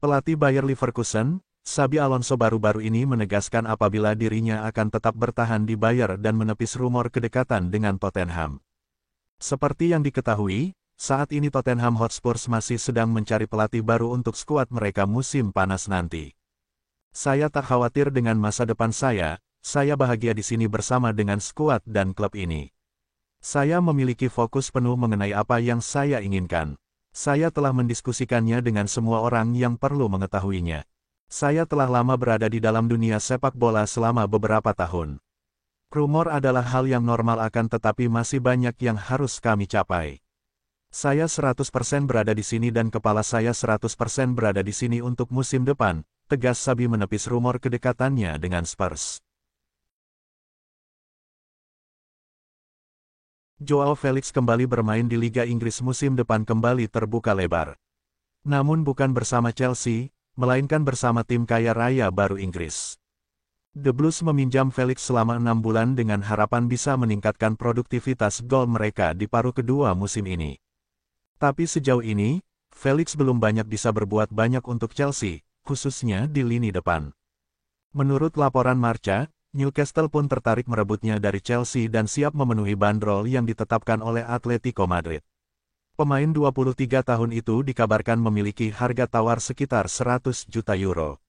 Pelatih Bayer Leverkusen, Xabi Alonso baru-baru ini menegaskan apabila dirinya akan tetap bertahan di Bayer dan menepis rumor kedekatan dengan Tottenham. Seperti yang diketahui, saat ini Tottenham Hotspur masih sedang mencari pelatih baru untuk skuad mereka musim panas nanti. Saya tak khawatir dengan masa depan saya bahagia di sini bersama dengan skuad dan klub ini. Saya memiliki fokus penuh mengenai apa yang saya inginkan. Saya telah mendiskusikannya dengan semua orang yang perlu mengetahuinya. Saya telah lama berada di dalam dunia sepak bola selama beberapa tahun. Rumor adalah hal yang normal akan tetapi masih banyak yang harus kami capai. Saya 100% berada di sini dan kepala saya 100% berada di sini untuk musim depan, tegas Xabi menepis rumor kedekatannya dengan Spurs. Joao Felix kembali bermain di Liga Inggris musim depan kembali terbuka lebar. Namun bukan bersama Chelsea, melainkan bersama tim kaya raya baru Inggris. The Blues meminjam Felix selama 6 bulan dengan harapan bisa meningkatkan produktivitas gol mereka di paruh kedua musim ini. Tapi sejauh ini, Felix belum banyak bisa berbuat banyak untuk Chelsea, khususnya di lini depan. Menurut laporan Marca, Newcastle pun tertarik merebutnya dari Chelsea dan siap memenuhi bandrol yang ditetapkan oleh Atletico Madrid. Pemain 23 tahun itu dikabarkan memiliki harga tawar sekitar 100 juta euro.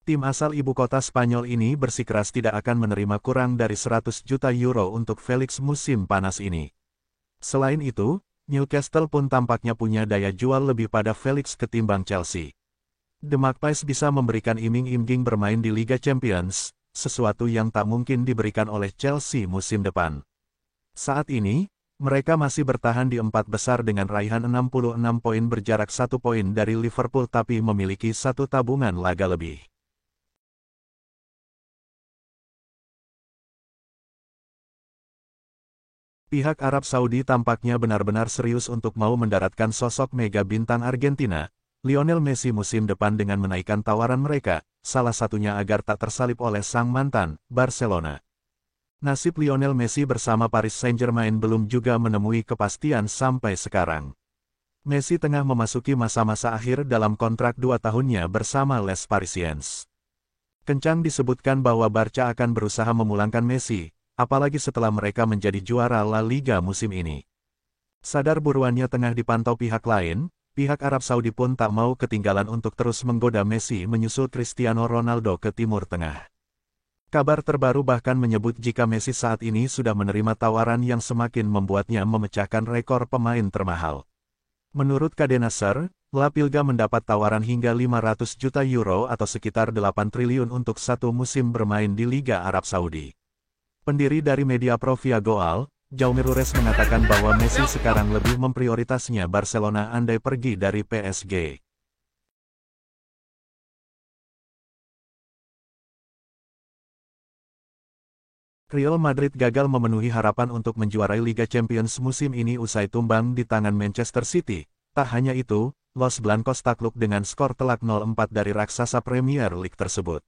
Tim asal ibu kota Spanyol ini bersikeras tidak akan menerima kurang dari 100 juta euro untuk Felix musim panas ini. Selain itu, Newcastle pun tampaknya punya daya jual lebih pada Felix ketimbang Chelsea. The Magpies bisa memberikan iming-iming bermain di Liga Champions, sesuatu yang tak mungkin diberikan oleh Chelsea musim depan. Saat ini, mereka masih bertahan di 4 besar dengan raihan 66 poin berjarak 1 poin dari Liverpool tapi memiliki 1 tabungan laga lebih. Pihak Arab Saudi tampaknya benar-benar serius untuk mau mendaratkan sosok mega bintang Argentina, Lionel Messi musim depan dengan menaikkan tawaran mereka, salah satunya agar tak tersalip oleh sang mantan, Barcelona. Nasib Lionel Messi bersama Paris Saint-Germain belum juga menemui kepastian sampai sekarang. Messi tengah memasuki masa-masa akhir dalam kontrak 2 tahunnya bersama Les Parisiens. Kencang disebutkan bahwa Barca akan berusaha memulangkan Messi, apalagi setelah mereka menjadi juara La Liga musim ini. Sadar buruannya tengah dipantau pihak lain, pihak Arab Saudi pun tak mau ketinggalan untuk terus menggoda Messi menyusul Cristiano Ronaldo ke Timur Tengah. Kabar terbaru bahkan menyebut jika Messi saat ini sudah menerima tawaran yang semakin membuatnya memecahkan rekor pemain termahal. Menurut Cadena Ser, La Liga mendapat tawaran hingga 500 juta euro atau sekitar 8 triliun untuk 1 musim bermain di Liga Arab Saudi. Pendiri dari media Pro Via Goal, Jaume Rures mengatakan bahwa Messi sekarang lebih memprioritasnya Barcelona andai pergi dari PSG. Real Madrid gagal memenuhi harapan untuk menjuarai Liga Champions musim ini usai tumbang di tangan Manchester City. Tak hanya itu, Los Blancos takluk dengan skor telak 0-4 dari raksasa Premier League tersebut.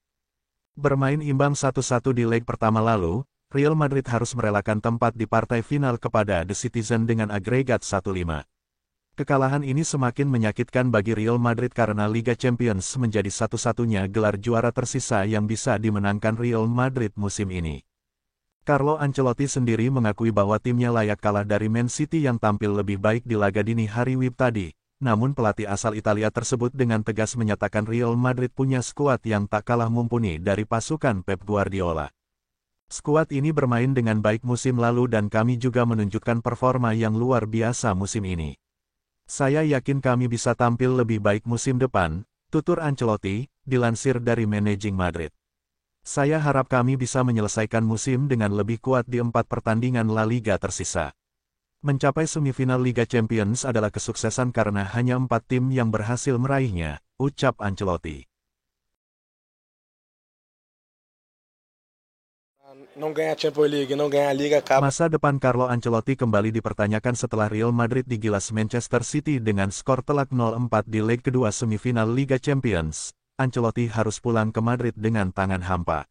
Bermain imbang 1-1 di leg pertama lalu, Real Madrid harus merelakan tempat di partai final kepada The Citizen dengan agregat 1-5. Kekalahan ini semakin menyakitkan bagi Real Madrid karena Liga Champions menjadi satu-satunya gelar juara tersisa yang bisa dimenangkan Real Madrid musim ini. Carlo Ancelotti sendiri mengakui bahwa timnya layak kalah dari Man City yang tampil lebih baik di laga dini hari WIB tadi, namun pelatih asal Italia tersebut dengan tegas menyatakan Real Madrid punya skuad yang tak kalah mumpuni dari pasukan Pep Guardiola. Skuad ini bermain dengan baik musim lalu dan kami juga menunjukkan performa yang luar biasa musim ini. Saya yakin kami bisa tampil lebih baik musim depan, tutur Ancelotti, dilansir dari Managing Madrid. Saya harap kami bisa menyelesaikan musim dengan lebih kuat di 4 pertandingan La Liga tersisa. Mencapai semifinal Liga Champions adalah kesuksesan karena hanya 4 tim yang berhasil meraihnya, ucap Ancelotti. Masa depan Carlo Ancelotti kembali dipertanyakan setelah Real Madrid digilas Manchester City dengan skor telak 0-4 di leg kedua semifinal Liga Champions. Ancelotti harus pulang ke Madrid dengan tangan hampa.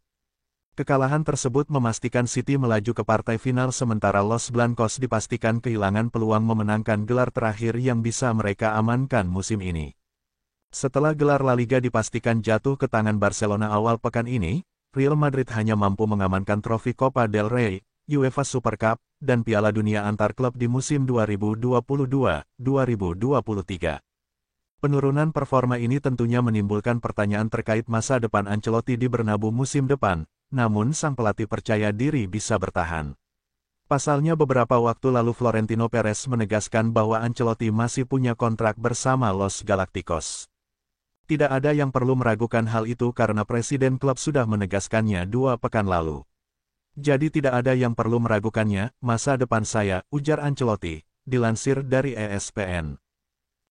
Kekalahan tersebut memastikan City melaju ke partai final sementara Los Blancos dipastikan kehilangan peluang memenangkan gelar terakhir yang bisa mereka amankan musim ini. Setelah gelar La Liga dipastikan jatuh ke tangan Barcelona awal pekan ini, Real Madrid hanya mampu mengamankan trofi Copa del Rey, UEFA Super Cup, dan Piala Dunia antar klub di musim 2022-2023. Penurunan performa ini tentunya menimbulkan pertanyaan terkait masa depan Ancelotti di Bernabeu musim depan, namun sang pelatih percaya diri bisa bertahan. Pasalnya beberapa waktu lalu Florentino Perez menegaskan bahwa Ancelotti masih punya kontrak bersama Los Galacticos. Tidak ada yang perlu meragukan hal itu karena presiden klub sudah menegaskannya 2 pekan lalu. Jadi tidak ada yang perlu meragukannya, masa depan saya, ujar Ancelotti, dilansir dari ESPN.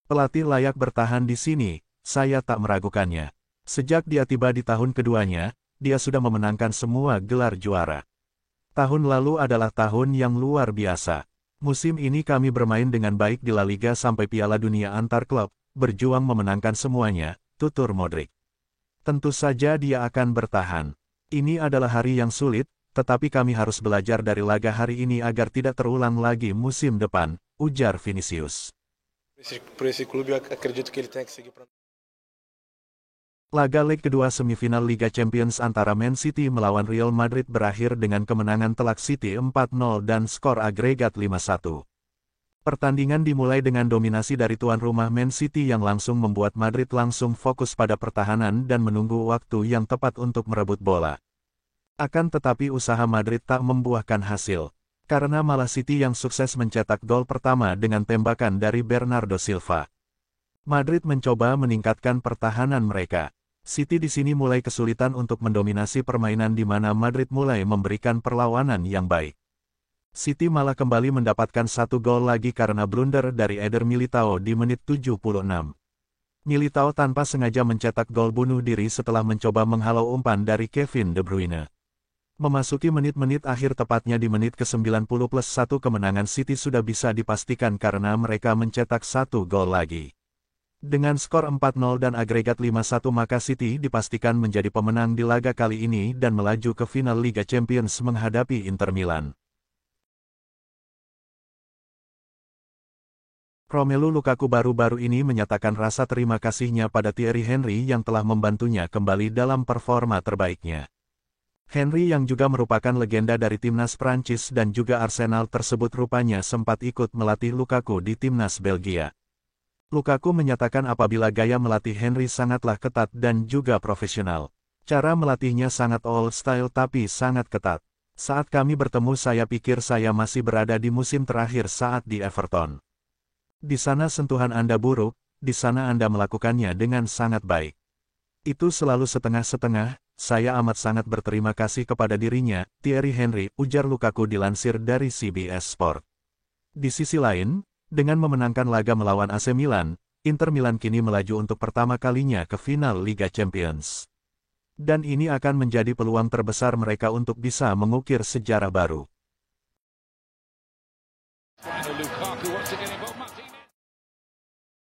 Pelatih layak bertahan di sini, saya tak meragukannya. Sejak dia tiba di tahun keduanya, dia sudah memenangkan semua gelar juara. Tahun lalu adalah tahun yang luar biasa. Musim ini kami bermain dengan baik di La Liga sampai Piala Dunia antar klub, berjuang memenangkan semuanya, tutur Modric. Tentu saja dia akan bertahan. Ini adalah hari yang sulit, tetapi kami harus belajar dari laga hari ini agar tidak terulang lagi musim depan, ujar Vinicius. Laga leg kedua semifinal Liga Champions antara Man City melawan Real Madrid berakhir dengan kemenangan telak City 4-0 dan skor agregat 5-1. Pertandingan dimulai dengan dominasi dari tuan rumah Man City yang langsung membuat Madrid langsung fokus pada pertahanan dan menunggu waktu yang tepat untuk merebut bola. Akan tetapi usaha Madrid tak membuahkan hasil, karena malah City yang sukses mencetak gol pertama dengan tembakan dari Bernardo Silva. Madrid mencoba meningkatkan pertahanan mereka. City di sini mulai kesulitan untuk mendominasi permainan di mana Madrid mulai memberikan perlawanan yang baik. City malah kembali mendapatkan 1 gol lagi karena blunder dari Eder Militao di menit 76. Militao tanpa sengaja mencetak gol bunuh diri setelah mencoba menghalau umpan dari Kevin De Bruyne. Memasuki menit-menit akhir tepatnya di menit ke-90+1 kemenangan City sudah bisa dipastikan karena mereka mencetak 1 gol lagi. Dengan skor 4-0 dan agregat 5-1 maka City dipastikan menjadi pemenang di laga kali ini dan melaju ke final Liga Champions menghadapi Inter Milan. Romelu Lukaku baru-baru ini menyatakan rasa terima kasihnya pada Thierry Henry yang telah membantunya kembali dalam performa terbaiknya. Henry yang juga merupakan legenda dari timnas Prancis dan juga Arsenal tersebut rupanya sempat ikut melatih Lukaku di timnas Belgia. Lukaku menyatakan apabila gaya melatih Henry sangatlah ketat dan juga profesional. Cara melatihnya sangat old style tapi sangat ketat. Saat kami bertemu saya pikir saya masih berada di musim terakhir saat di Everton. Di sana sentuhan Anda buruk, di sana Anda melakukannya dengan sangat baik. Itu selalu setengah-setengah, saya amat sangat berterima kasih kepada dirinya, Thierry Henry, ujar Lukaku dilansir dari CBS Sport. Di sisi lain, dengan memenangkan laga melawan AC Milan, Inter Milan kini melaju untuk pertama kalinya ke final Liga Champions. Dan ini akan menjadi peluang terbesar mereka untuk bisa mengukir sejarah baru.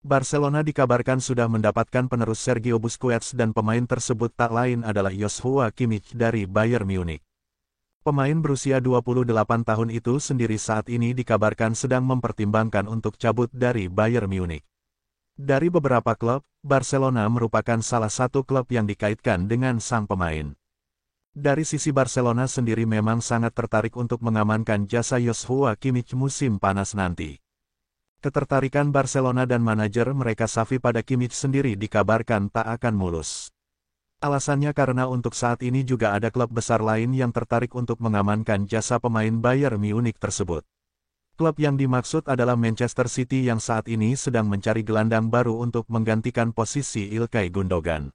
Barcelona dikabarkan sudah mendapatkan penerus Sergio Busquets dan pemain tersebut tak lain adalah Joshua Kimmich dari Bayern Munich. Pemain berusia 28 tahun itu sendiri saat ini dikabarkan sedang mempertimbangkan untuk cabut dari Bayern Munich. Dari beberapa klub, Barcelona merupakan salah satu klub yang dikaitkan dengan sang pemain. Dari sisi Barcelona sendiri memang sangat tertarik untuk mengamankan jasa Joshua Kimmich musim panas nanti. Ketertarikan Barcelona dan manajer mereka Xavi pada Kimmich sendiri dikabarkan tak akan mulus. Alasannya karena untuk saat ini juga ada klub besar lain yang tertarik untuk mengamankan jasa pemain Bayern Munich tersebut. Klub yang dimaksud adalah Manchester City yang saat ini sedang mencari gelandang baru untuk menggantikan posisi Ilkay Gundogan.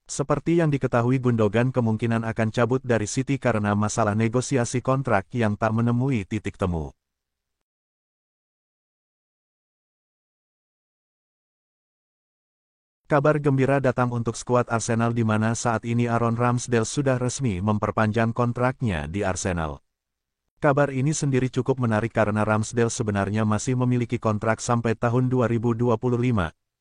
Seperti yang diketahui Gundogan kemungkinan akan cabut dari City karena masalah negosiasi kontrak yang tak menemui titik temu. Kabar gembira datang untuk skuad Arsenal di mana saat ini Aaron Ramsdale sudah resmi memperpanjang kontraknya di Arsenal. Kabar ini sendiri cukup menarik karena Ramsdale sebenarnya masih memiliki kontrak sampai tahun 2025,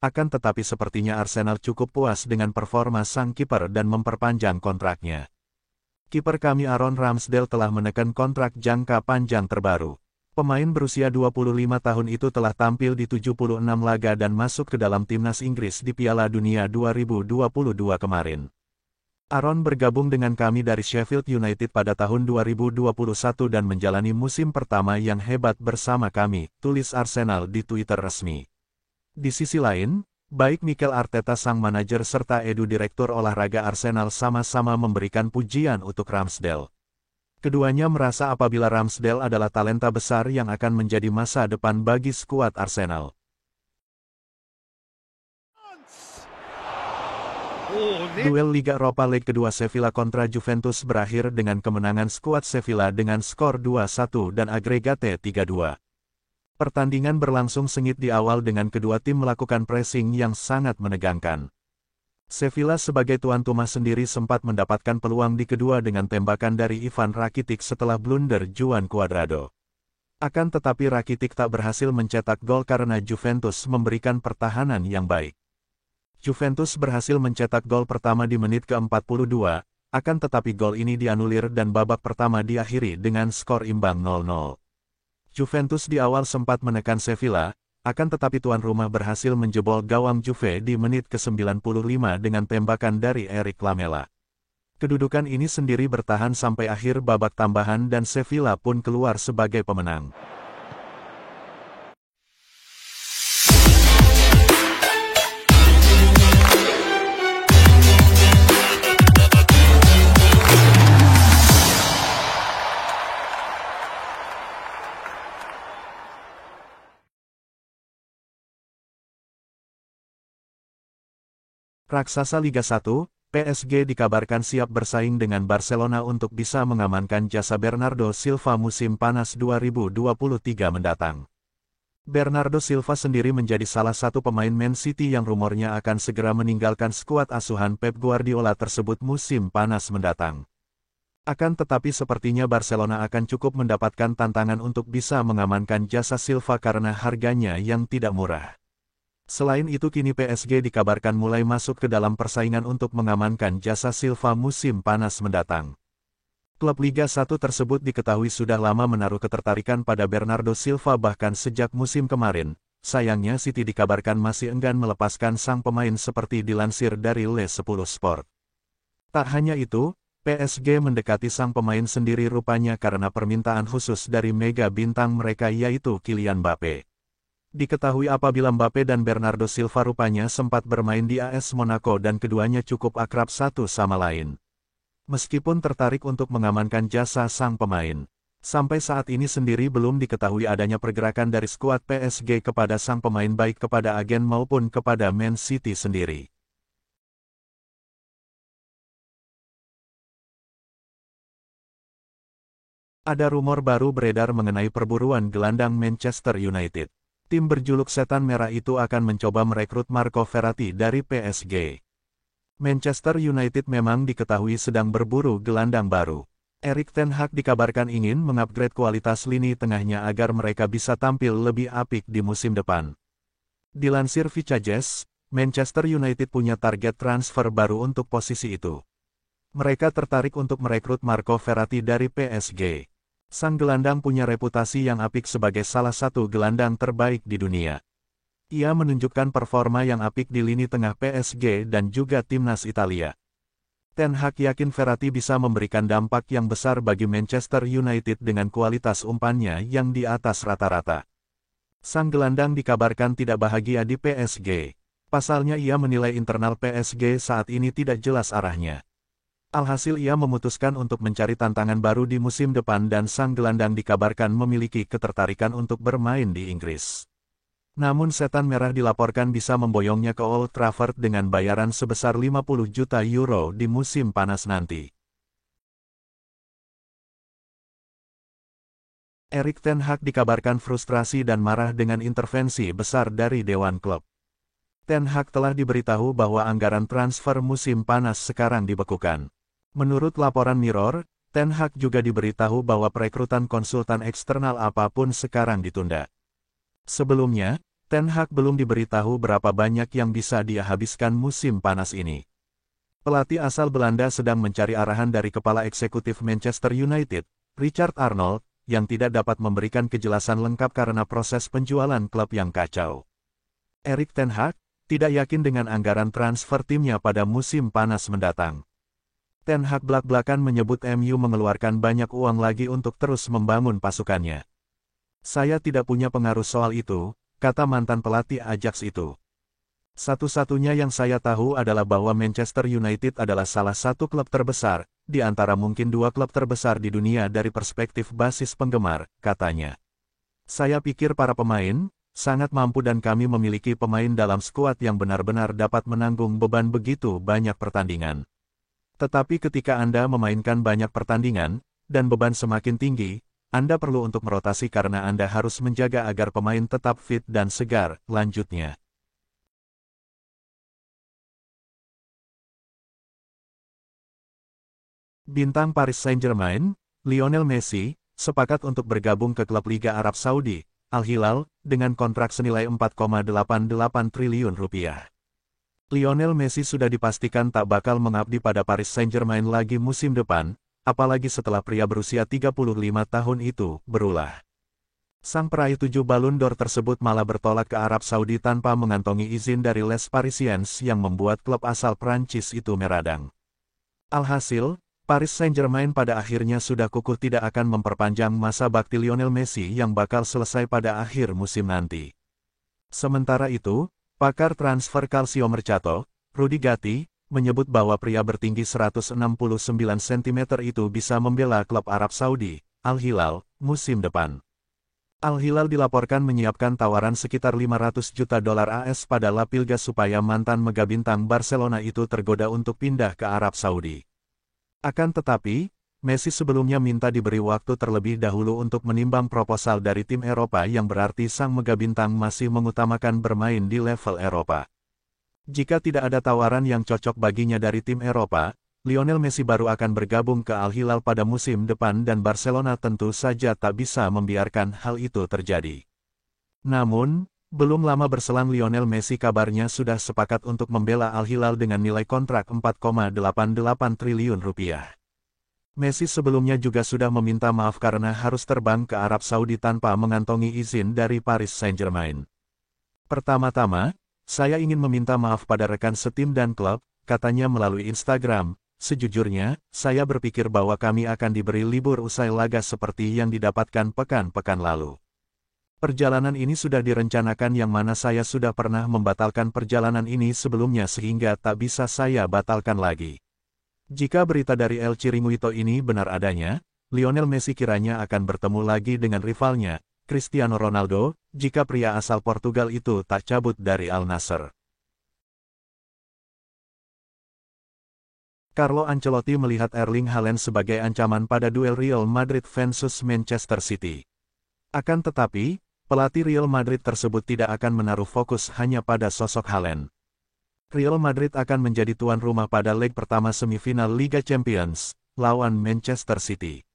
akan tetapi sepertinya Arsenal cukup puas dengan performa sang kiper dan memperpanjang kontraknya. Kiper kami Aaron Ramsdale telah menekan kontrak jangka panjang terbaru. Pemain berusia 25 tahun itu telah tampil di 76 laga dan masuk ke dalam timnas Inggris di Piala Dunia 2022 kemarin. Aaron bergabung dengan kami dari Sheffield United pada tahun 2021 dan menjalani musim pertama yang hebat bersama kami, tulis Arsenal di Twitter resmi. Di sisi lain, baik Mikel Arteta sang manajer serta Edu direktur olahraga Arsenal sama-sama memberikan pujian untuk Ramsdale. Keduanya merasa apabila Ramsdale adalah talenta besar yang akan menjadi masa depan bagi skuad Arsenal. Duel Liga Europa League kedua Sevilla kontra Juventus berakhir dengan kemenangan skuad Sevilla dengan skor 2-1 dan agregate 3-2. Pertandingan berlangsung sengit di awal dengan kedua tim melakukan pressing yang sangat menegangkan. Sevilla sebagai tuan rumah sendiri sempat mendapatkan peluang di kedua dengan tembakan dari Ivan Rakitic setelah blunder Juan Cuadrado. Akan tetapi Rakitic tak berhasil mencetak gol karena Juventus memberikan pertahanan yang baik. Juventus berhasil mencetak gol pertama di menit ke-42, akan tetapi gol ini dianulir dan babak pertama diakhiri dengan skor imbang 0-0. Juventus di awal sempat menekan Sevilla, akan tetapi tuan rumah berhasil menjebol gawang Juve di menit ke-95 dengan tembakan dari Eric Lamela. Kedudukan ini sendiri bertahan sampai akhir babak tambahan dan Sevilla pun keluar sebagai pemenang. Raksasa Liga 1, PSG dikabarkan siap bersaing dengan Barcelona untuk bisa mengamankan jasa Bernardo Silva musim panas 2023 mendatang. Bernardo Silva sendiri menjadi salah satu pemain Man City yang rumornya akan segera meninggalkan skuad asuhan Pep Guardiola tersebut musim panas mendatang. Akan tetapi sepertinya Barcelona akan cukup mendapatkan tantangan untuk bisa mengamankan jasa Silva karena harganya yang tidak murah. Selain itu kini PSG dikabarkan mulai masuk ke dalam persaingan untuk mengamankan jasa Silva musim panas mendatang. Klub Liga 1 tersebut diketahui sudah lama menaruh ketertarikan pada Bernardo Silva bahkan sejak musim kemarin. Sayangnya City dikabarkan masih enggan melepaskan sang pemain seperti dilansir dari Le 10 Sport. Tak hanya itu, PSG mendekati sang pemain sendiri rupanya karena permintaan khusus dari mega bintang mereka yaitu Kylian Mbappé. Diketahui apabila Mbappé dan Bernardo Silva rupanya sempat bermain di AS Monaco dan keduanya cukup akrab satu sama lain. Meskipun tertarik untuk mengamankan jasa sang pemain, sampai saat ini sendiri belum diketahui adanya pergerakan dari skuad PSG kepada sang pemain baik kepada agen maupun kepada Man City sendiri. Ada rumor baru beredar mengenai perburuan gelandang Manchester United. Tim berjuluk Setan Merah itu akan mencoba merekrut Marco Verratti dari PSG. Manchester United memang diketahui sedang berburu gelandang baru. Erik ten Hag dikabarkan ingin mengupgrade kualitas lini tengahnya agar mereka bisa tampil lebih apik di musim depan. Dilansir Vicajes, Manchester United punya target transfer baru untuk posisi itu. Mereka tertarik untuk merekrut Marco Verratti dari PSG. Sang gelandang punya reputasi yang apik sebagai salah satu gelandang terbaik di dunia. Ia menunjukkan performa yang apik di lini tengah PSG dan juga timnas Italia. Ten Hag yakin Verratti bisa memberikan dampak yang besar bagi Manchester United dengan kualitas umpannya yang di atas rata-rata. Sang gelandang dikabarkan tidak bahagia di PSG. Pasalnya ia menilai internal PSG saat ini tidak jelas arahnya. Alhasil ia memutuskan untuk mencari tantangan baru di musim depan dan sang gelandang dikabarkan memiliki ketertarikan untuk bermain di Inggris. Namun Setan Merah dilaporkan bisa memboyongnya ke Old Trafford dengan bayaran sebesar 50 juta euro di musim panas nanti. Erik ten Hag dikabarkan frustrasi dan marah dengan intervensi besar dari Dewan Klub. Ten Hag telah diberitahu bahwa anggaran transfer musim panas sekarang dibekukan. Menurut laporan Mirror, Ten Hag juga diberitahu bahwa perekrutan konsultan eksternal apapun sekarang ditunda. Sebelumnya, Ten Hag belum diberitahu berapa banyak yang bisa dia habiskan musim panas ini. Pelatih asal Belanda sedang mencari arahan dari kepala eksekutif Manchester United, Richard Arnold, yang tidak dapat memberikan kejelasan lengkap karena proses penjualan klub yang kacau. Erik ten Hag tidak yakin dengan anggaran transfer timnya pada musim panas mendatang. Ten Hag belak-belakan menyebut MU mengeluarkan banyak uang lagi untuk terus membangun pasukannya. "Saya tidak punya pengaruh soal itu," kata mantan pelatih Ajax itu. "Satu-satunya yang saya tahu adalah bahwa Manchester United adalah salah satu klub terbesar, di antara mungkin dua klub terbesar di dunia dari perspektif basis penggemar," katanya. "Saya pikir para pemain sangat mampu dan kami memiliki pemain dalam skuad yang benar-benar dapat menanggung beban begitu banyak pertandingan. Tetapi ketika Anda memainkan banyak pertandingan, dan beban semakin tinggi, Anda perlu untuk merotasi karena Anda harus menjaga agar pemain tetap fit dan segar," lanjutnya. Bintang Paris Saint-Germain, Lionel Messi, sepakat untuk bergabung ke klub Liga Arab Saudi, Al Hilal, dengan kontrak senilai 4,88 triliun rupiah. Lionel Messi sudah dipastikan tak bakal mengabdi pada Paris Saint-Germain lagi musim depan, apalagi setelah pria berusia 35 tahun itu berulah. Sang peraih 7 Ballon d'Or tersebut malah bertolak ke Arab Saudi tanpa mengantongi izin dari Les Parisiens yang membuat klub asal Prancis itu meradang. Alhasil, Paris Saint-Germain pada akhirnya sudah kukuh tidak akan memperpanjang masa bakti Lionel Messi yang bakal selesai pada akhir musim nanti. Sementara itu, pakar transfer Calcio Mercato, Rudy Gatti, menyebut bahwa pria bertinggi 169 cm itu bisa membela klub Arab Saudi, Al Hilal, musim depan. Al Hilal dilaporkan menyiapkan tawaran sekitar 500 juta dolar AS pada La Pilga supaya mantan megabintang Barcelona itu tergoda untuk pindah ke Arab Saudi. Akan tetapi, Messi sebelumnya minta diberi waktu terlebih dahulu untuk menimbang proposal dari tim Eropa yang berarti sang megabintang masih mengutamakan bermain di level Eropa. Jika tidak ada tawaran yang cocok baginya dari tim Eropa, Lionel Messi baru akan bergabung ke Al Hilal pada musim depan dan Barcelona tentu saja tak bisa membiarkan hal itu terjadi. Namun, belum lama berselang Lionel Messi kabarnya sudah sepakat untuk membela Al Hilal dengan nilai kontrak 4,88 triliun rupiah. Messi sebelumnya juga sudah meminta maaf karena harus terbang ke Arab Saudi tanpa mengantongi izin dari Paris Saint-Germain. "Pertama-tama, saya ingin meminta maaf pada rekan setim dan klub," katanya melalui Instagram. "Sejujurnya, saya berpikir bahwa kami akan diberi libur usai laga seperti yang didapatkan pekan-pekan lalu. Perjalanan ini sudah direncanakan yang mana saya sudah pernah membatalkan perjalanan ini sebelumnya sehingga tak bisa saya batalkan lagi." Jika berita dari El Chiringuito ini benar adanya, Lionel Messi kiranya akan bertemu lagi dengan rivalnya, Cristiano Ronaldo, jika pria asal Portugal itu tak cabut dari Al Nassr. Carlo Ancelotti melihat Erling Haaland sebagai ancaman pada duel Real Madrid versus Manchester City. Akan tetapi, pelatih Real Madrid tersebut tidak akan menaruh fokus hanya pada sosok Haaland. Real Madrid akan menjadi tuan rumah pada leg pertama semifinal Liga Champions, lawan Manchester City.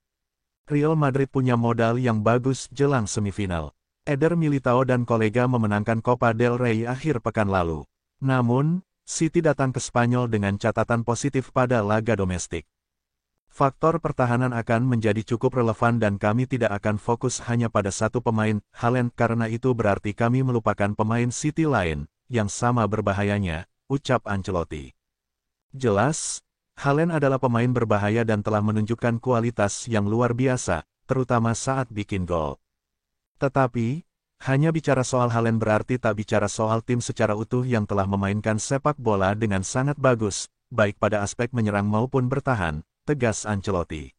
Real Madrid punya modal yang bagus jelang semifinal. Eder Militao dan kolega memenangkan Copa del Rey akhir pekan lalu. Namun, City datang ke Spanyol dengan catatan positif pada laga domestik. Faktor pertahanan akan menjadi cukup relevan dan kami tidak akan fokus hanya pada satu pemain, Haaland, karena itu berarti kami melupakan pemain City lain, yang sama berbahayanya, ucap Ancelotti. Jelas, Haaland adalah pemain berbahaya dan telah menunjukkan kualitas yang luar biasa, terutama saat bikin gol. Tetapi, hanya bicara soal Haaland berarti tak bicara soal tim secara utuh yang telah memainkan sepak bola dengan sangat bagus, baik pada aspek menyerang maupun bertahan, tegas Ancelotti.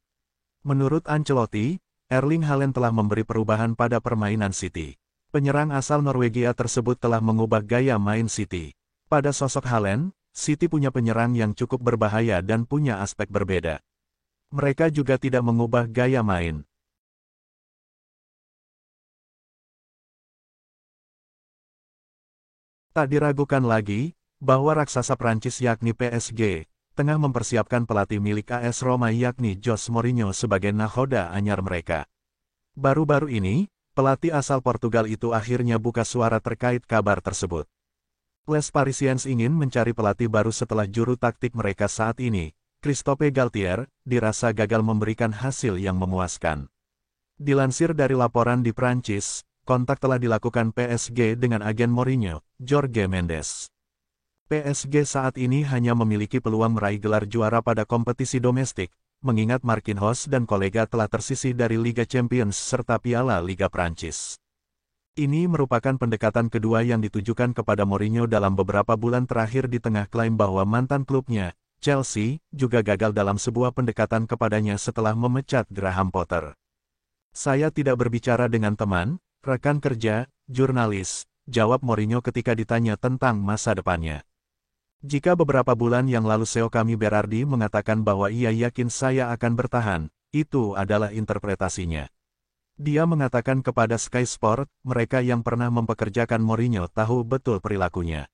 Menurut Ancelotti, Erling Haaland telah memberi perubahan pada permainan City. Penyerang asal Norwegia tersebut telah mengubah gaya main City. Pada sosok Haaland, City punya penyerang yang cukup berbahaya dan punya aspek berbeda. Mereka juga tidak mengubah gaya main. Tak diragukan lagi, bahwa raksasa Prancis yakni PSG, tengah mempersiapkan pelatih milik AS Roma yakni Jose Mourinho sebagai nakhoda anyar mereka. Baru-baru ini, pelatih asal Portugal itu akhirnya buka suara terkait kabar tersebut. Les Parisiens ingin mencari pelatih baru setelah juru taktik mereka saat ini, Christophe Galtier, dirasa gagal memberikan hasil yang memuaskan. Dilansir dari laporan di Prancis, kontak telah dilakukan PSG dengan agen Mourinho, Jorge Mendes. PSG saat ini hanya memiliki peluang meraih gelar juara pada kompetisi domestik, mengingat Marquinhos dan kolega telah tersisih dari Liga Champions serta Piala Liga Prancis. Ini merupakan pendekatan kedua yang ditujukan kepada Mourinho dalam beberapa bulan terakhir di tengah klaim bahwa mantan klubnya, Chelsea, juga gagal dalam sebuah pendekatan kepadanya setelah memecat Graham Potter. Saya tidak berbicara dengan teman, rekan kerja, jurnalis, jawab Mourinho ketika ditanya tentang masa depannya. Jika beberapa bulan yang lalu CEO kami Berardi mengatakan bahwa ia yakin saya akan bertahan, itu adalah interpretasinya. Dia mengatakan kepada Sky Sport, mereka yang pernah mempekerjakan Mourinho tahu betul perilakunya.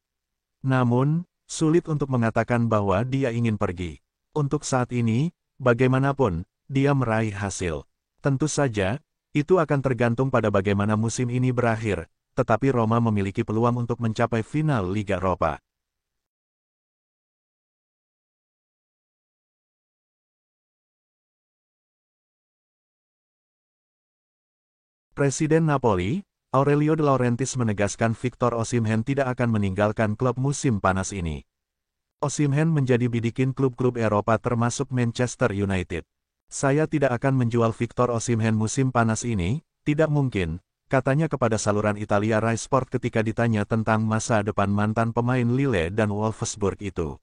Namun, sulit untuk mengatakan bahwa dia ingin pergi. Untuk saat ini, bagaimanapun, dia meraih hasil. Tentu saja, itu akan tergantung pada bagaimana musim ini berakhir, tetapi Roma memiliki peluang untuk mencapai final Liga Eropa. Presiden Napoli, Aurelio De Laurentiis menegaskan Victor Osimhen tidak akan meninggalkan klub musim panas ini. Osimhen menjadi bidikin klub-klub Eropa termasuk Manchester United. Saya tidak akan menjual Victor Osimhen musim panas ini, tidak mungkin, katanya kepada saluran Italia Rai Sport ketika ditanya tentang masa depan mantan pemain Lille dan Wolfsburg itu.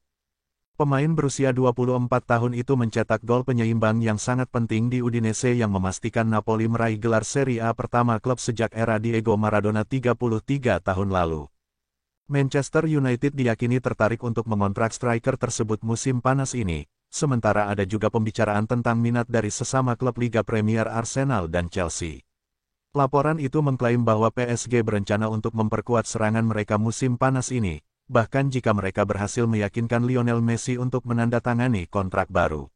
Pemain berusia 24 tahun itu mencetak gol penyeimbang yang sangat penting di Udinese yang memastikan Napoli meraih gelar Serie A pertama klub sejak era Diego Maradona 33 tahun lalu. Manchester United diyakini tertarik untuk mengontrak striker tersebut musim panas ini, sementara ada juga pembicaraan tentang minat dari sesama klub Liga Premier Arsenal dan Chelsea. Laporan itu mengklaim bahwa PSG berencana untuk memperkuat serangan mereka musim panas ini, bahkan jika mereka berhasil meyakinkan Lionel Messi untuk menandatangani kontrak baru.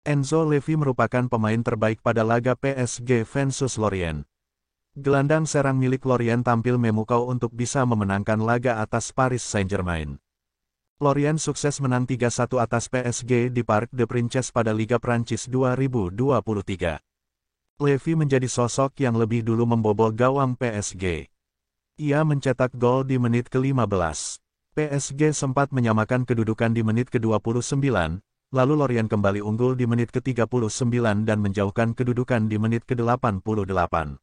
Enzo Levy merupakan pemain terbaik pada laga PSG versus Lorient. Gelandang serang milik Lorient tampil memukau untuk bisa memenangkan laga atas Paris Saint-Germain. Lorient sukses menang 3-1 atas PSG di Parc des Princes pada Liga Prancis 2023. Levy menjadi sosok yang lebih dulu membobol gawang PSG. Ia mencetak gol di menit ke-15. PSG sempat menyamakan kedudukan di menit ke-29, lalu Lorient kembali unggul di menit ke-39 dan menjauhkan kedudukan di menit ke-88.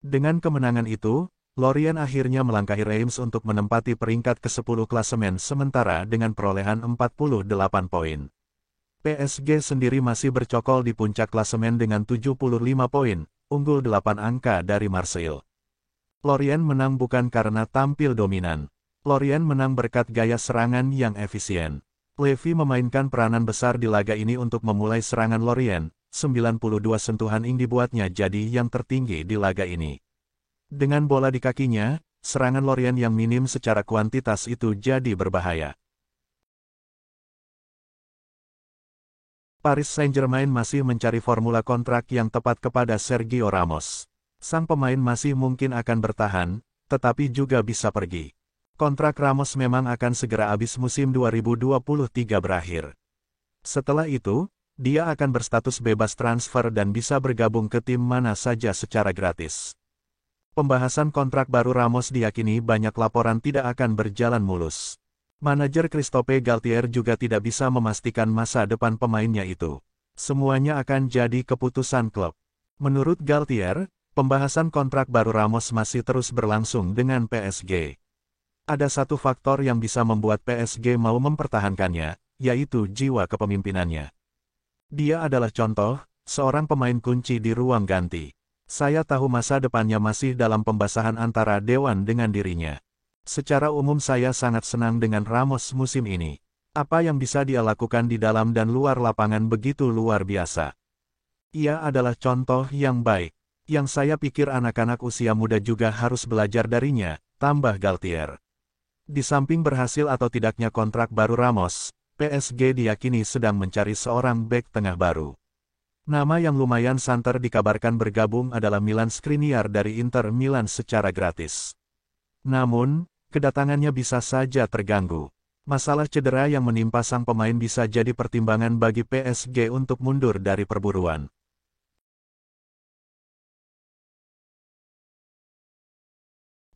Dengan kemenangan itu, Lorient akhirnya melangkahi Reims untuk menempati peringkat ke-10 klasemen sementara dengan perolehan 48 poin. PSG sendiri masih bercokol di puncak klasemen dengan 75 poin, unggul 8 angka dari Marseille. Lorient menang bukan karena tampil dominan. Lorient menang berkat gaya serangan yang efisien. Levy memainkan peranan besar di laga ini untuk memulai serangan Lorient, 92 sentuhan yang dibuatnya jadi yang tertinggi di laga ini. Dengan bola di kakinya, serangan Lorient yang minim secara kuantitas itu jadi berbahaya. Paris Saint-Germain masih mencari formula kontrak yang tepat kepada Sergio Ramos. Sang pemain masih mungkin akan bertahan, tetapi juga bisa pergi. Kontrak Ramos memang akan segera habis musim 2023 berakhir. Setelah itu, dia akan berstatus bebas transfer dan bisa bergabung ke tim mana saja secara gratis. Pembahasan kontrak baru Ramos diyakini banyak laporan tidak akan berjalan mulus. Manajer Christophe Galtier juga tidak bisa memastikan masa depan pemainnya itu. Semuanya akan jadi keputusan klub. Menurut Galtier, pembahasan kontrak baru Ramos masih terus berlangsung dengan PSG. Ada satu faktor yang bisa membuat PSG mau mempertahankannya, yaitu jiwa kepemimpinannya. Dia adalah contoh, seorang pemain kunci di ruang ganti. Saya tahu masa depannya masih dalam pembahasan antara Dewan dengan dirinya. Secara umum saya sangat senang dengan Ramos musim ini. Apa yang bisa dia lakukan di dalam dan luar lapangan begitu luar biasa. Ia adalah contoh yang baik. Yang saya pikir anak-anak usia muda juga harus belajar darinya, tambah Galtier. Di samping berhasil atau tidaknya kontrak baru Ramos, PSG diyakini sedang mencari seorang bek tengah baru. Nama yang lumayan santer dikabarkan bergabung adalah Milan Skriniar dari Inter Milan secara gratis. Namun, kedatangannya bisa saja terganggu. Masalah cedera yang menimpa sang pemain bisa jadi pertimbangan bagi PSG untuk mundur dari perburuan.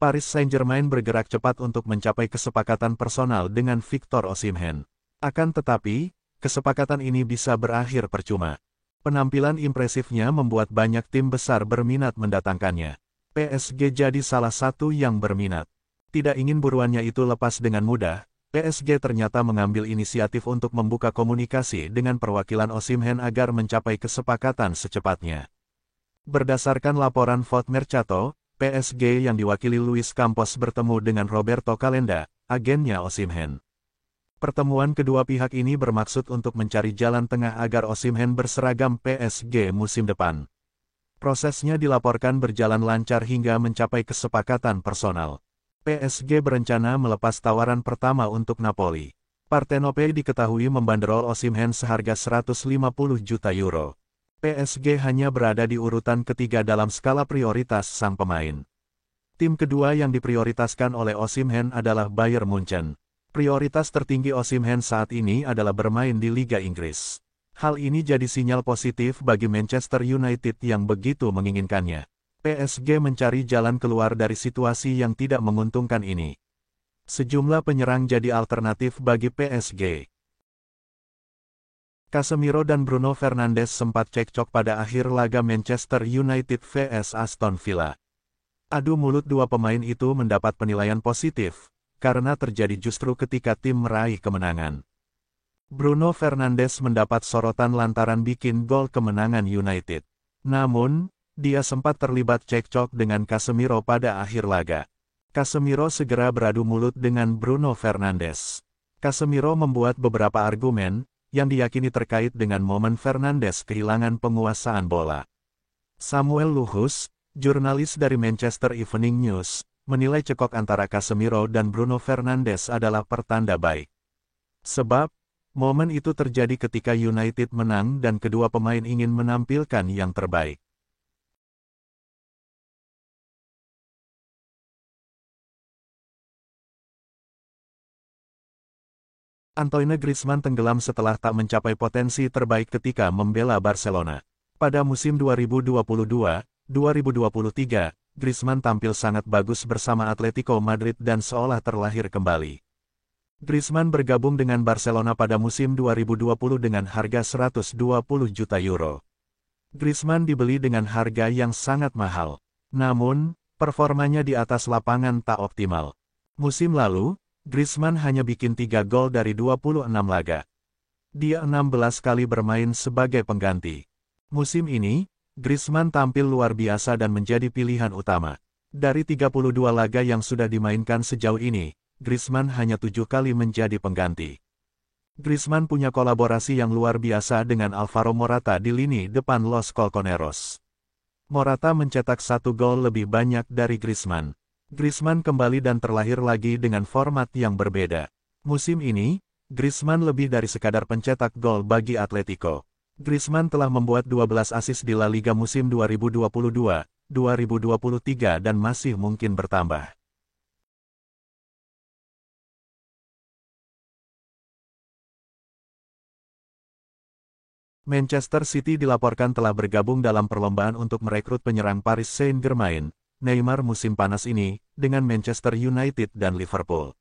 Paris Saint-Germain bergerak cepat untuk mencapai kesepakatan personal dengan Victor Osimhen. Akan tetapi, kesepakatan ini bisa berakhir percuma. Penampilan impresifnya membuat banyak tim besar berminat mendatangkannya. PSG jadi salah satu yang berminat. Tidak ingin buruannya itu lepas dengan mudah, PSG ternyata mengambil inisiatif untuk membuka komunikasi dengan perwakilan Osimhen agar mencapai kesepakatan secepatnya. Berdasarkan laporan Foot Mercato, PSG yang diwakili Luis Campos bertemu dengan Roberto Calenda, agennya Osimhen. Pertemuan kedua pihak ini bermaksud untuk mencari jalan tengah agar Osimhen berseragam PSG musim depan. Prosesnya dilaporkan berjalan lancar hingga mencapai kesepakatan personal. PSG berencana melepas tawaran pertama untuk Napoli. Partenope diketahui membanderol Osimhen seharga 150 juta euro. PSG hanya berada di urutan ketiga dalam skala prioritas sang pemain. Tim kedua yang diprioritaskan oleh Osimhen adalah Bayern Munchen. Prioritas tertinggi Osimhen saat ini adalah bermain di Liga Inggris. Hal ini jadi sinyal positif bagi Manchester United yang begitu menginginkannya. PSG mencari jalan keluar dari situasi yang tidak menguntungkan ini. Sejumlah penyerang jadi alternatif bagi PSG. Casemiro dan Bruno Fernandes sempat cekcok pada akhir laga Manchester United vs Aston Villa. Adu mulut dua pemain itu mendapat penilaian positif, karena terjadi justru ketika tim meraih kemenangan. Bruno Fernandes mendapat sorotan lantaran bikin gol kemenangan United. Namun, dia sempat terlibat cekcok dengan Casemiro pada akhir laga. Casemiro segera beradu mulut dengan Bruno Fernandes. Casemiro membuat beberapa argumen, yang diyakini terkait dengan momen Fernandes kehilangan penguasaan bola. Samuel Luhus, jurnalis dari Manchester Evening News, menilai cekcok antara Casemiro dan Bruno Fernandes adalah pertanda baik. Sebab, momen itu terjadi ketika United menang dan kedua pemain ingin menampilkan yang terbaik. Antoine Griezmann tenggelam setelah tak mencapai potensi terbaik ketika membela Barcelona. Pada musim 2022-2023, Griezmann tampil sangat bagus bersama Atletico Madrid dan seolah terlahir kembali. Griezmann bergabung dengan Barcelona pada musim 2020 dengan harga 120 juta euro. Griezmann dibeli dengan harga yang sangat mahal. Namun, performanya di atas lapangan tak optimal. Musim lalu, Griezmann hanya bikin 3 gol dari 26 laga. Dia 16 kali bermain sebagai pengganti. Musim ini, Griezmann tampil luar biasa dan menjadi pilihan utama. Dari 32 laga yang sudah dimainkan sejauh ini, Griezmann hanya 7 kali menjadi pengganti. Griezmann punya kolaborasi yang luar biasa dengan Alvaro Morata di lini depan Los Colchoneros. Morata mencetak 1 gol lebih banyak dari Griezmann. Griezmann kembali dan terlahir lagi dengan format yang berbeda. Musim ini, Griezmann lebih dari sekadar pencetak gol bagi Atletico. Griezmann telah membuat 12 assist di La Liga musim 2022-2023 dan masih mungkin bertambah. Manchester City dilaporkan telah bergabung dalam perlombaan untuk merekrut penyerang Paris Saint-Germain, Neymar musim panas ini, dengan Manchester United dan Liverpool.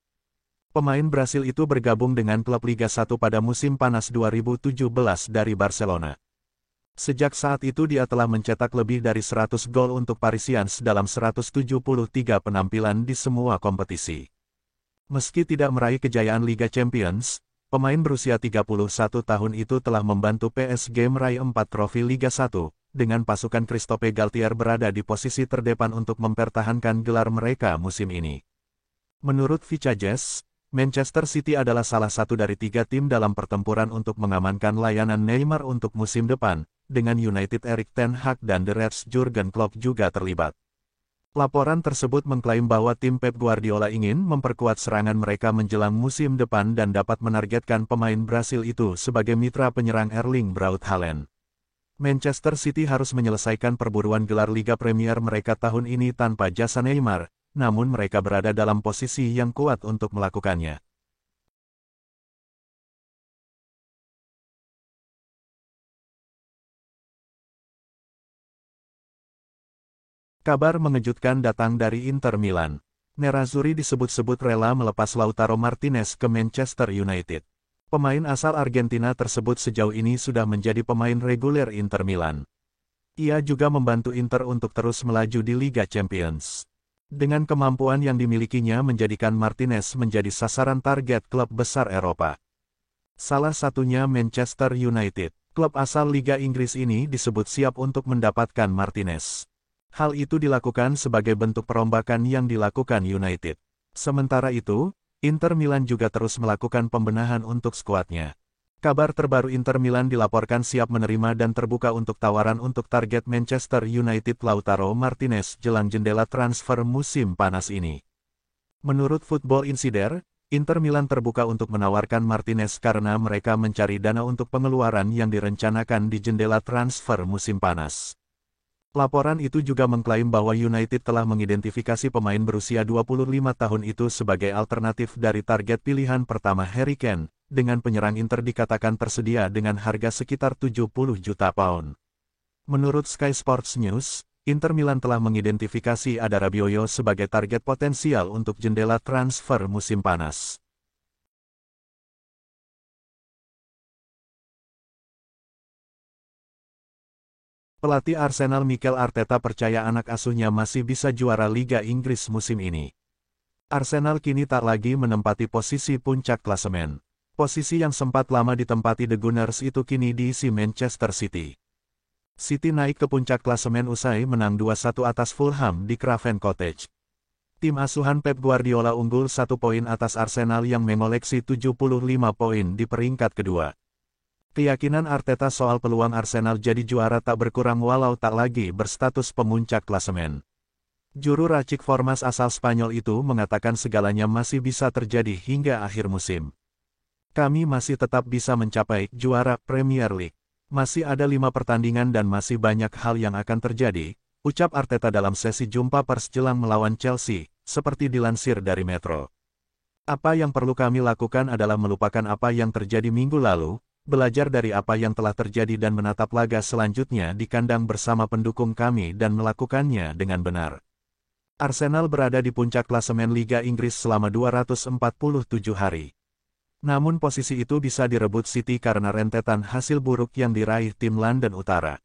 Pemain Brasil itu bergabung dengan klub Liga 1 pada musim panas 2017 dari Barcelona. Sejak saat itu dia telah mencetak lebih dari 100 gol untuk Parisians dalam 173 penampilan di semua kompetisi. Meski tidak meraih kejayaan Liga Champions, pemain berusia 31 tahun itu telah membantu PSG meraih 4 trofi Liga 1, dengan pasukan Christophe Galtier berada di posisi terdepan untuk mempertahankan gelar mereka musim ini. Menurut Vicajes, Manchester City adalah salah satu dari 3 tim dalam pertempuran untuk mengamankan layanan Neymar untuk musim depan, dengan United Erik ten Hag dan The Reds Jurgen Klopp juga terlibat. Laporan tersebut mengklaim bahwa tim Pep Guardiola ingin memperkuat serangan mereka menjelang musim depan dan dapat menargetkan pemain Brasil itu sebagai mitra penyerang Erling Braut Haaland. Manchester City harus menyelesaikan perburuan gelar Liga Premier mereka tahun ini tanpa jasa Neymar, namun mereka berada dalam posisi yang kuat untuk melakukannya. Kabar mengejutkan datang dari Inter Milan. Nerazzurri disebut-sebut rela melepas Lautaro Martinez ke Manchester United. Pemain asal Argentina tersebut sejauh ini sudah menjadi pemain reguler Inter Milan. Ia juga membantu Inter untuk terus melaju di Liga Champions. Dengan kemampuan yang dimilikinya menjadikan Martinez menjadi sasaran target klub besar Eropa. Salah satunya Manchester United. Klub asal Liga Inggris ini disebut siap untuk mendapatkan Martinez. Hal itu dilakukan sebagai bentuk perombakan yang dilakukan United. Sementara itu, Inter Milan juga terus melakukan pembenahan untuk skuadnya. Kabar terbaru Inter Milan dilaporkan siap menerima dan terbuka untuk tawaran untuk target Manchester United Lautaro Martinez jelang jendela transfer musim panas ini. Menurut Football Insider, Inter Milan terbuka untuk menawarkan Martinez karena mereka mencari dana untuk pengeluaran yang direncanakan di jendela transfer musim panas. Laporan itu juga mengklaim bahwa United telah mengidentifikasi pemain berusia 25 tahun itu sebagai alternatif dari target pilihan pertama Harry Kane, dengan penyerang Inter dikatakan tersedia dengan harga sekitar 70 juta pound. Menurut Sky Sports News, Inter Milan telah mengidentifikasi Ada Rabiot sebagai target potensial untuk jendela transfer musim panas. Pelatih Arsenal Mikel Arteta percaya anak asuhnya masih bisa juara Liga Inggris musim ini. Arsenal kini tak lagi menempati posisi puncak klasemen. Posisi yang sempat lama ditempati The Gunners itu kini diisi Manchester City. City naik ke puncak klasemen usai menang 2-1 atas Fulham di Craven Cottage. Tim asuhan Pep Guardiola unggul 1 poin atas Arsenal yang mengoleksi 75 poin di peringkat kedua. Keyakinan Arteta soal peluang Arsenal jadi juara tak berkurang walau tak lagi berstatus pemuncak klasemen. Juru racik Formas asal Spanyol itu mengatakan segalanya masih bisa terjadi hingga akhir musim. Kami masih tetap bisa mencapai juara Premier League. Masih ada 5 pertandingan dan masih banyak hal yang akan terjadi, ucap Arteta dalam sesi jumpa pers jelang melawan Chelsea, seperti dilansir dari Metro. Apa yang perlu kami lakukan adalah melupakan apa yang terjadi minggu lalu, belajar dari apa yang telah terjadi dan menatap laga selanjutnya di kandang bersama pendukung kami dan melakukannya dengan benar. Arsenal berada di puncak klasemen Liga Inggris selama 247 hari. Namun posisi itu bisa direbut City karena rentetan hasil buruk yang diraih tim London Utara.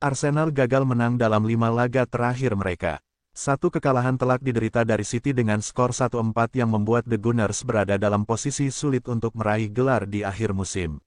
Arsenal gagal menang dalam 5 laga terakhir mereka. 1 kekalahan telak diderita dari City dengan skor 1-4 yang membuat The Gunners berada dalam posisi sulit untuk meraih gelar di akhir musim.